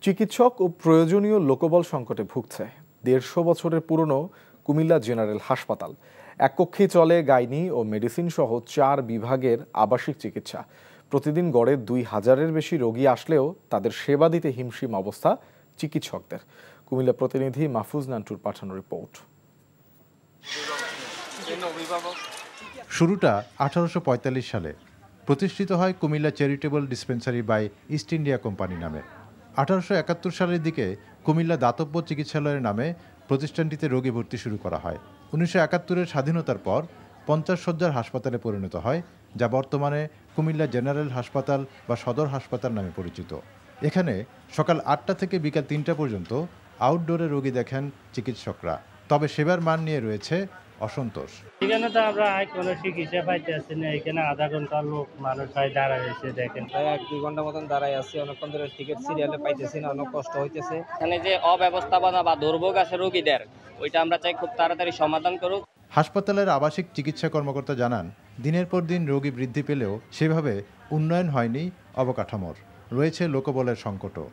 চিকিৎসক ও প্রয়োজনীয় লোকবল সংকটে ভুগছে ১৫০ বছরের পুরনো কুমিল্লা জেনারেল হাসপাতাল। এক কক্ষেই চলে গাইনি ও মেডিসিন সহ ৪ বিভাগের আবাসিক চিকিৎসা। প্রতিদিন গড়ে ২,০০০-এর বেশি রোগী আসলেও তাদের সেবা দিতে হিমশিম অবস্থা চিকিৎসকদের। কুমিল্লা প্রতিনিধি মাহফুজ নান্টুর পাঠানো রিপোর্ট। শুরুটা ১৮৪৫ সালে প্রতিষ্ঠিত হয় Comilla charitable dispensary by East India company নামে। ১৮৭১ সালের দিকে কুমিল্লা দাতব্য চিকিৎসালয়ের নামে প্রতিষ্ঠানটিতে রোগী ভর্তি শুরু করা হয়। ১৯৭১-এর স্বাধীনতার পর ৫০ শয্যার হাসপাতালে পরিণত হয়, যা বর্তমানে কুমিল্লা জেনারেল হাসপাতাল বা সদর হাসপাতাল নামে পরিচিত। এখানে সকাল ৮টা থেকে বিকাল ৩টা পর্যন্ত আউটডোরে রোগী দেখেন চিকিৎসকরা। তবে সেবার মান নিয়ে রয়েছে অসন্তোষ। এখানে তো আমরা কোনো চিকিৎসা পাইতেছি না। এখানে আধা ঘন্টা লোক মানুষ হয় দাঁড়ায় আছে, দেখেন প্রায় ১-২ ঘন্টা মতন দাঁড়ায় আছি, অনেকক্ষণ ধরে টিকিট সিরিয়ালে পাইতেছি না, অনেক কষ্ট হইতেছে। এখানে যে অব্যবস্থাপনা বা দুর্ভোগ আছে রোগীদের, ওইটা আমরা চাই খুব তাড়াতাড়ি সমাধান করুক। হাসপাতালের আবাসিক চিকিৎসা কর্মকর্তা জানান, দিনের পর দিন রোগী বৃদ্ধি পেলেও সেভাবে উন্নয়ন হয়নি অবকাঠামোর। রয়েছে লোকবলের সংকটও।